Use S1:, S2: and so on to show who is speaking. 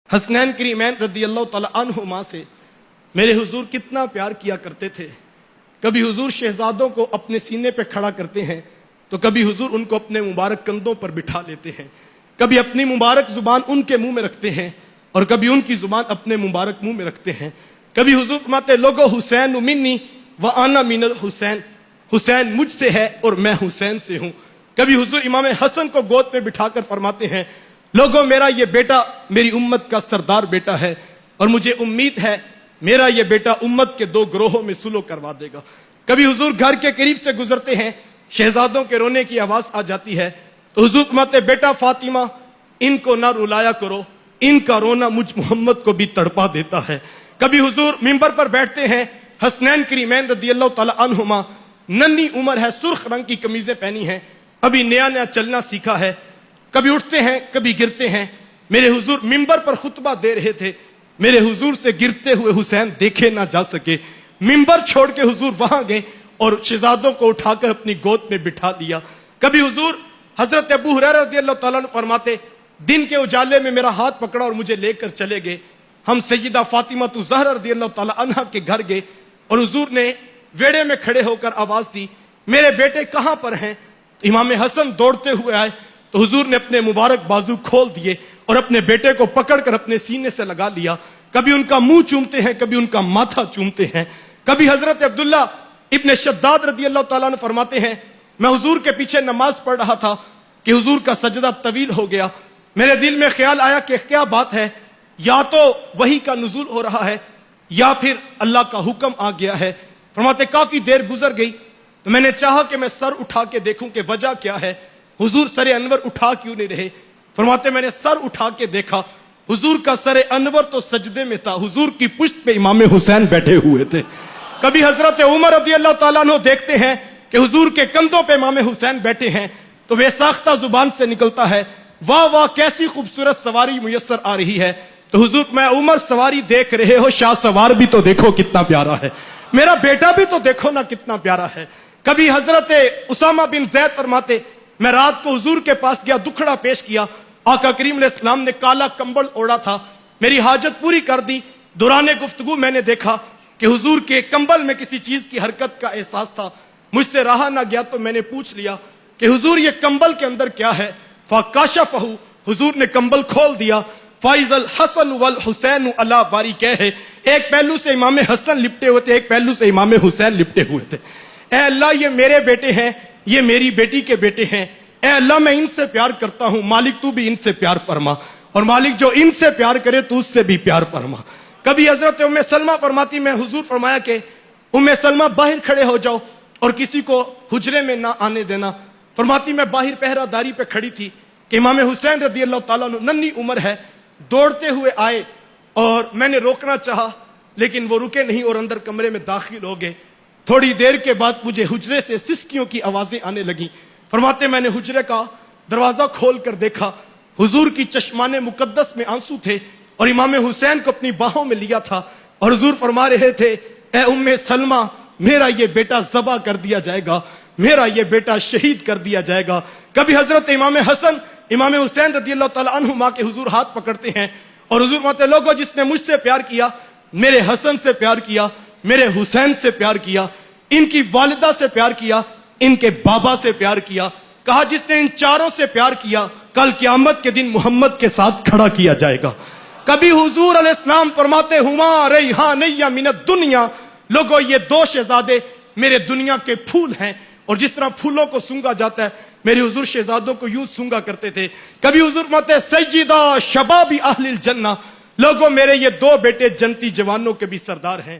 S1: حسنین کریمین رضی اللہ تعالی عنہما سے میرے حضور کتنا پیار کیا کرتے تھے۔ کبھی حضور شہزادوں کو اپنے سینے پہ کھڑا کرتے ہیں تو کبھی حضور ان کو اپنے مبارک کندھوں پر بٹھا لیتے ہیں، کبھی اپنی مبارک زبان ان کے منہ میں رکھتے ہیں اور کبھی ان کی زبان اپنے مبارک منہ میں رکھتے ہیں۔ کبھی حضور فرماتے لوگو حسین منی وانا من الحسین، حسین مجھ سے ہے اور میں حسین سے ہوں۔ کبھی حضور امام حسن کو گود میں بٹھا کر فرماتے ہیں لوگوں میرا یہ بیٹا میری امت کا سردار بیٹا ہے اور مجھے امید ہے میرا یہ بیٹا امت کے دو گروہوں میں سلو کروا دے گا۔ کبھی حضور گھر کے قریب سے گزرتے ہیں، شہزادوں کے رونے کی آواز آ جاتی ہے تو حضور فرماتے بیٹا فاطمہ ان کو نہ رلایا کرو، ان کا رونا مجھ محمد کو بھی تڑپا دیتا ہے۔ کبھی حضور منبر پر بیٹھتے ہیں، حسنین کریمین رضی اللہ تعالی عنہما ننھی عمر ہے، سرخ رنگ کی قمیضیں پہنی ہیں، ابھی نیا نیا چلنا سیکھا ہے، کبھی اٹھتے ہیں کبھی گرتے ہیں۔ میرے حضور منبر پر خطبہ دے رہے تھے، میرے حضور سے گرتے ہوئے حسین دیکھے نہ جا سکے، منبر چھوڑ کے حضور وہاں گئے اور شہزادوں کو اٹھا کر اپنی گود میں بٹھا دیا۔ کبھی حضور حضرت ابو ہریرہ رضی اللہ تعالیٰ عنہ فرماتے دن کے اجالے میں میرا ہاتھ پکڑا اور مجھے لے کر چلے گئے۔ ہم سیدہ فاطمہ الزہرا رضی اللہ تعالیٰ عنہ کے گھر گئے اور حضور نے ویڑے میں کھڑے ہو کر آواز دی میرے بیٹے کہاں پر ہیں؟ امام حسن دوڑتے ہوئے آئے تو حضور نے اپنے مبارک بازو کھول دیے اور اپنے بیٹے کو پکڑ کر اپنے سینے سے لگا لیا۔ کبھی ان کا منہ چومتے ہیں، کبھی ان کا ماتھا چومتے ہیں۔ کبھی حضرت عبداللہ ابن شداد رضی اللہ تعالیٰ عنہ فرماتے ہیں میں حضور کے پیچھے نماز پڑھ رہا تھا کہ حضور کا سجدہ طویل ہو گیا، میرے دل میں خیال آیا کہ کیا بات ہے، یا تو وحی کا نزول ہو رہا ہے یا پھر اللہ کا حکم آ گیا ہے۔ فرماتے کافی دیر گزر گئی تو میں نے چاہا کہ میں سر اٹھا کے دیکھوں کہ وجہ کیا ہے، حضور سر انور اٹھا کیوں نہیں رہے؟ فرماتے میں نے سر اٹھا کے دیکھا، حضور کا سر انور تو سجدے میں تھا، حضور کی پشت پہ امام حسین بیٹھے ہوئے تھے۔ کبھی حضرت عمر رضی اللہ تعالیٰ عنہ دیکھتے ہیں کہ حضور کے کندھوں پہ امام حسین بیٹھے ہیں تو بے ساختہ زبان سے نکلتا ہے واہ واہ کیسی خوبصورت سواری میسر آ رہی ہے۔ تو حضور میں عمر سواری دیکھ رہے ہو، شاہ سوار بھی تو دیکھو کتنا پیارا ہے، میرا بیٹا بھی تو دیکھو نا کتنا پیارا ہے۔ کبھی حضرت اسامہ بن زید فرماتے میں رات کو حضور کے پاس گیا، دکھڑا پیش کیا، آقا کریم علیہ السلام نے کالا کمبل اوڑا تھا، میری حاجت پوری کر دی۔ دوران گفتگو میں نے دیکھا کہ حضور کے کمبل میں کسی چیز کی حرکت کا احساس تھا، مجھ سے رہا نہ گیا تو میں نے پوچھ لیا کہ حضور یہ کمبل کے اندر کیا ہے؟ فَكَشَفَهُ، حضور نے کمبل کھول دیا۔ فَإِذَا الْحَسَنُ وَالْحُسَيْنُ عَلَى وَارِكَيْهِ، ایک پہلو سے امام حسن لپٹے ہوئے تھے، ایک پہلو سے امام حسین لپٹے ہوئے تھے۔ اے اللہ یہ میرے بیٹے ہیں، یہ میری بیٹی کے بیٹے ہیں، اے اللہ میں ان سے پیار کرتا ہوں، مالک تو بھی ان سے پیار فرما، اور مالک جو ان سے پیار کرے تو اس سے بھی پیار فرما۔ کبھی حضرت ام سلمہ فرماتی میں حضور فرمایا کہ ام سلمہ باہر کھڑے ہو جاؤ اور کسی کو حجرے میں نہ آنے دینا۔ فرماتی میں باہر پہرہ داری پہ کھڑی تھی کہ امام حسین رضی اللہ تعالیٰ عنہ ننھی عمر ہے، دوڑتے ہوئے آئے اور میں نے روکنا چاہا لیکن وہ رکے نہیں اور اندر کمرے میں داخل ہو گئے۔ تھوڑی دیر کے بعد مجھے حجرے سے سسکیوں کی آوازیں آنے لگیں۔ فرماتے میں نے حجرے کا دروازہ کھول کر دیکھا، حضور کی چشمان مقدس میں آنسو تھے اور امام حسین کو اپنی باہوں میں لیا تھا اور حضور فرما رہے تھے اے ام سلمہ میرا یہ بیٹا ذبح کر دیا جائے گا، میرا یہ بیٹا شہید کر دیا جائے گا۔ کبھی حضرت امام حسن امام حسین رضی اللہ تعالیٰ عنہما کے حضور ہاتھ پکڑتے ہیں اور حضور فرماتے لوگوں جس نے مجھ سے پیار کیا، میرے حسن سے پیار کیا، میرے حسین سے پیار کیا، ان کی والدہ سے پیار کیا، ان کے بابا سے پیار کیا، کہا جس نے ان چاروں سے پیار کیا کل قیامت کے دن محمد کے ساتھ کھڑا کیا جائے گا۔ کبھی حضور علیہ السلام فرماتے ہما ریحانیہ من الدنیا، لوگوں یہ دو شہزادے میرے دنیا کے پھول ہیں، اور جس طرح پھولوں کو سونگا جاتا ہے میرے حضور شہزادوں کو یوں سونگا کرتے تھے۔ کبھی حضور فرماتے سیدہ شباب اہل الجنہ، لوگوں میرے یہ دو بیٹے جنتی جوانوں کے بھی سردار ہیں۔